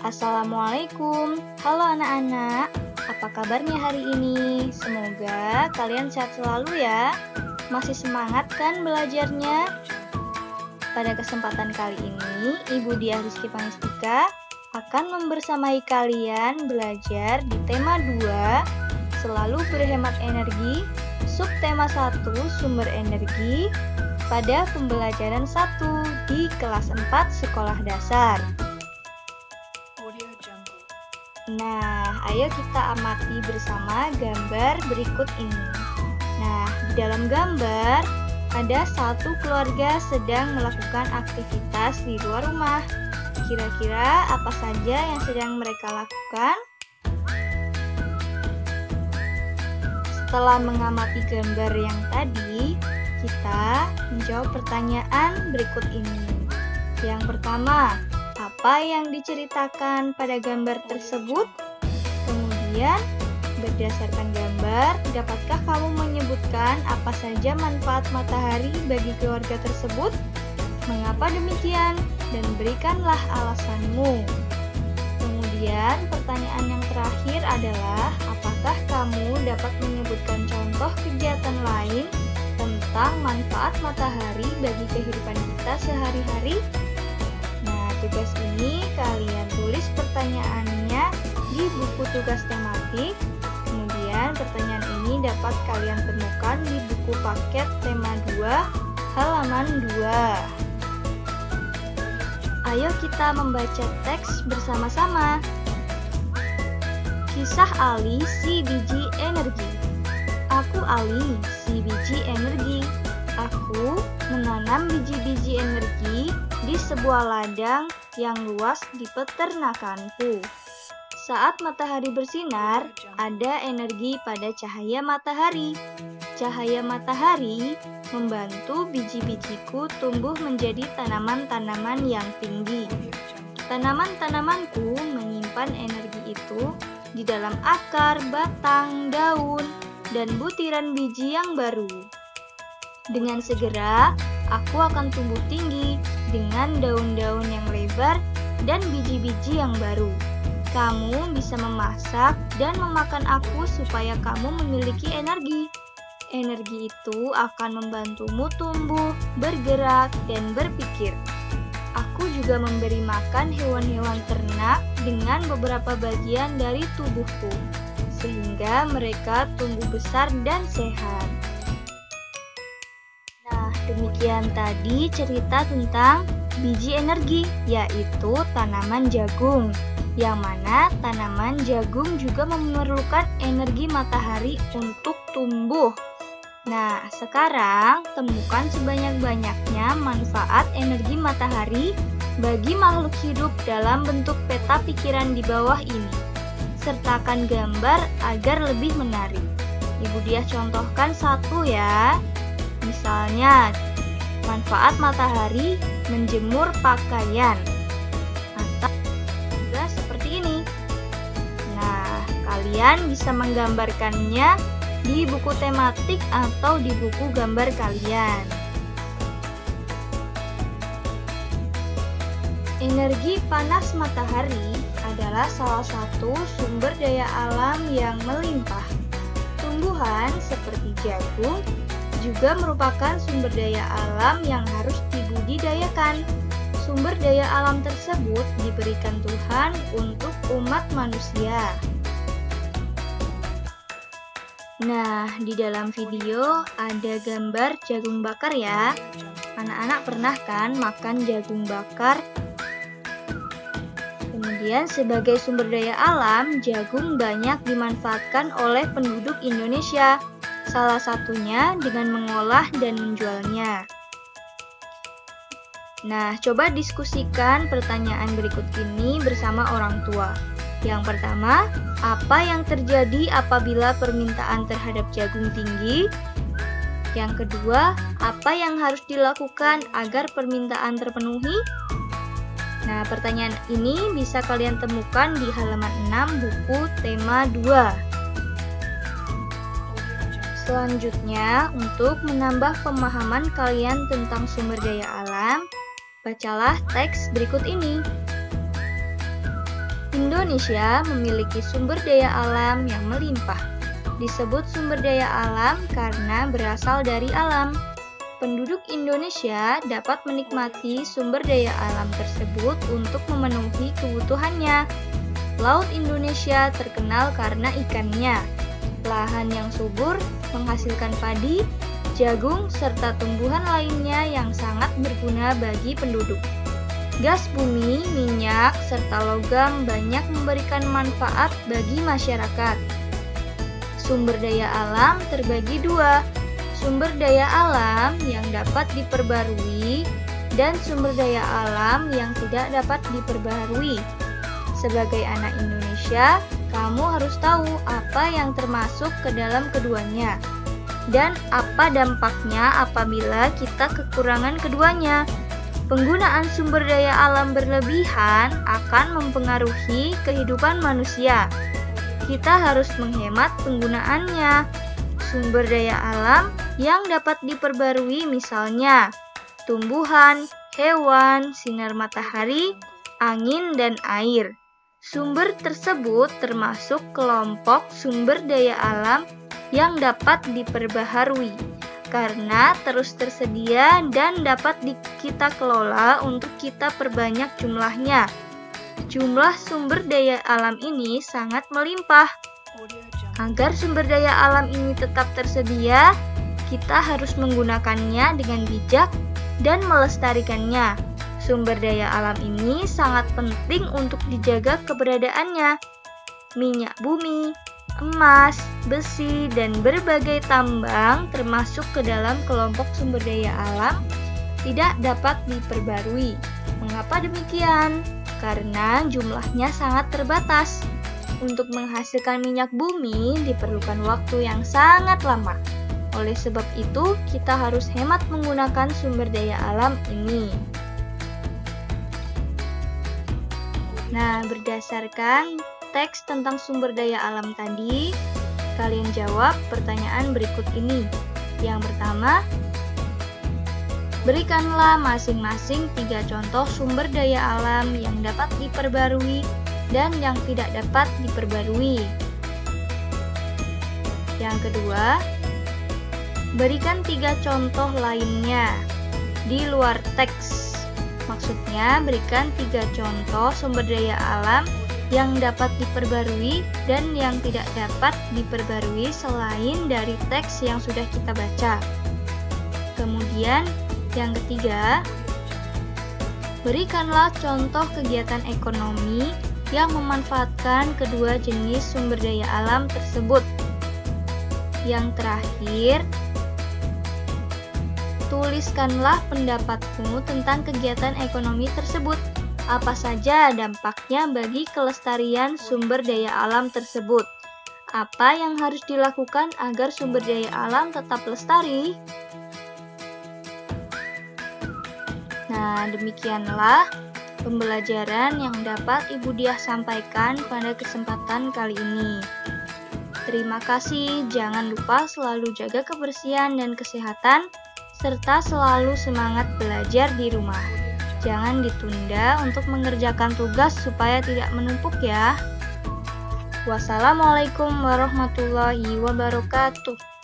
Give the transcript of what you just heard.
Assalamualaikum, halo anak-anak, apa kabarnya hari ini? Semoga kalian sehat selalu ya. Masih semangat kan belajarnya? Pada kesempatan kali ini, Ibu Diah Rizky Pangestika akan membersamai kalian belajar di tema 2, selalu berhemat energi, subtema 1, sumber energi, pada pembelajaran 1 di kelas 4 sekolah dasar. Nah, ayo kita amati bersama gambar berikut ini. Nah, di dalam gambar ada satu keluarga sedang melakukan aktivitas di luar rumah. Kira-kira apa saja yang sedang mereka lakukan? Setelah mengamati gambar yang tadi, kita menjawab pertanyaan berikut ini. Yang pertama, apa yang diceritakan pada gambar tersebut? Kemudian, berdasarkan gambar, dapatkah kamu menyebutkan apa saja manfaat matahari bagi keluarga tersebut? Mengapa demikian? Dan berikanlah alasanmu. Kemudian, pertanyaan yang terakhir adalah, apakah kamu dapat menyebutkan contoh kegiatan lain tentang manfaat matahari bagi kehidupan kita sehari-hari? Tugas ini kalian tulis pertanyaannya di buku tugas tematik. Kemudian pertanyaan ini dapat kalian temukan di buku paket tema 2 halaman 2. Ayo kita membaca teks bersama-sama. Kisah Ali si biji energi. Aku Ali si biji energi. Aku menanam biji-biji energi di sebuah ladang yang luas di peternakanku. Saat matahari bersinar, ada energi pada cahaya matahari. Cahaya matahari membantu biji-bijiku tumbuh menjadi tanaman-tanaman yang tinggi. Tanaman-tanamanku menyimpan energi itu di dalam akar, batang, daun, dan butiran biji yang baru. Dengan segera, aku akan tumbuh tinggi dengan daun-daun yang lebar dan biji-biji yang baru. Kamu bisa memasak dan memakan aku supaya kamu memiliki energi. Energi itu akan membantumu tumbuh, bergerak, dan berpikir. Aku juga memberi makan hewan-hewan ternak dengan beberapa bagian dari tubuhku, sehingga mereka tumbuh besar dan sehat. Demikian tadi cerita tentang biji energi, yaitu tanaman jagung, yang mana tanaman jagung juga memerlukan energi matahari untuk tumbuh. Nah, sekarang temukan sebanyak-banyaknya manfaat energi matahari bagi makhluk hidup dalam bentuk peta pikiran di bawah ini. Sertakan gambar agar lebih menarik. Ibu Diah contohkan satu ya. Misalnya, manfaat matahari menjemur pakaian. Atau juga seperti ini. Nah, kalian bisa menggambarkannya di buku tematik atau di buku gambar kalian. Energi panas matahari adalah salah satu sumber daya alam yang melimpah. Tumbuhan seperti jagung juga merupakan sumber daya alam yang harus dibudidayakan. Sumber daya alam tersebut diberikan Tuhan untuk umat manusia. Nah, di dalam video ada gambar jagung bakar ya. Anak-anak pernah kan makan jagung bakar? Kemudian sebagai sumber daya alam, jagung banyak dimanfaatkan oleh penduduk Indonesia. Salah satunya dengan mengolah dan menjualnya. Nah, coba diskusikan pertanyaan berikut ini bersama orang tua. Yang pertama, apa yang terjadi apabila permintaan terhadap jagung tinggi? Yang kedua, apa yang harus dilakukan agar permintaan terpenuhi? Nah, pertanyaan ini bisa kalian temukan di halaman 6 buku tema 2. Selanjutnya, untuk menambah pemahaman kalian tentang sumber daya alam, bacalah teks berikut ini. Indonesia memiliki sumber daya alam yang melimpah. Disebut sumber daya alam karena berasal dari alam. Penduduk Indonesia dapat menikmati sumber daya alam tersebut untuk memenuhi kebutuhannya. Laut Indonesia terkenal karena ikannya. Lahan yang subur menghasilkan padi, jagung, serta tumbuhan lainnya yang sangat berguna bagi penduduk. Gas bumi, minyak, serta logam banyak memberikan manfaat bagi masyarakat. Sumber daya alam terbagi dua, sumber daya alam yang dapat diperbarui dan sumber daya alam yang tidak dapat diperbarui. Sebagai anak Indonesia, kamu harus tahu apa yang termasuk ke dalam keduanya dan apa dampaknya apabila kita kekurangan keduanya. Penggunaan sumber daya alam berlebihan akan mempengaruhi kehidupan manusia. Kita harus menghemat penggunaannya. Sumber daya alam yang dapat diperbarui misalnya tumbuhan, hewan, sinar matahari, angin, dan air. Sumber tersebut termasuk kelompok sumber daya alam yang dapat diperbaharui karena terus tersedia dan dapat kita kelola untuk kita perbanyak jumlahnya. Jumlah sumber daya alam ini sangat melimpah. Agar sumber daya alam ini tetap tersedia, kita harus menggunakannya dengan bijak dan melestarikannya. Sumber daya alam ini sangat penting untuk dijaga keberadaannya. Minyak bumi, emas, besi, dan berbagai tambang termasuk ke dalam kelompok sumber daya alam tidak dapat diperbarui. Mengapa demikian? Karena jumlahnya sangat terbatas. Untuk menghasilkan minyak bumi diperlukan waktu yang sangat lama. Oleh sebab itu, kita harus hemat menggunakan sumber daya alam ini. Nah, berdasarkan teks tentang sumber daya alam tadi, kalian jawab pertanyaan berikut ini. Yang pertama, berikanlah masing-masing 3 contoh sumber daya alam yang dapat diperbarui dan yang tidak dapat diperbarui. Yang kedua, berikan 3 contoh lainnya di luar teks. Maksudnya, berikan 3 contoh sumber daya alam yang dapat diperbarui dan yang tidak dapat diperbarui selain dari teks yang sudah kita baca. Kemudian, yang ketiga, berikanlah contoh kegiatan ekonomi yang memanfaatkan kedua jenis sumber daya alam tersebut. Yang terakhir, tuliskanlah pendapatmu tentang kegiatan ekonomi tersebut. Apa saja dampaknya bagi kelestarian sumber daya alam tersebut? Apa yang harus dilakukan agar sumber daya alam tetap lestari? Nah, demikianlah pembelajaran yang dapat Ibu Diah sampaikan pada kesempatan kali ini. Terima kasih, jangan lupa selalu jaga kebersihan dan kesehatan, serta selalu semangat belajar di rumah. Jangan ditunda untuk mengerjakan tugas supaya tidak menumpuk ya. Wassalamualaikum warahmatullahi wabarakatuh.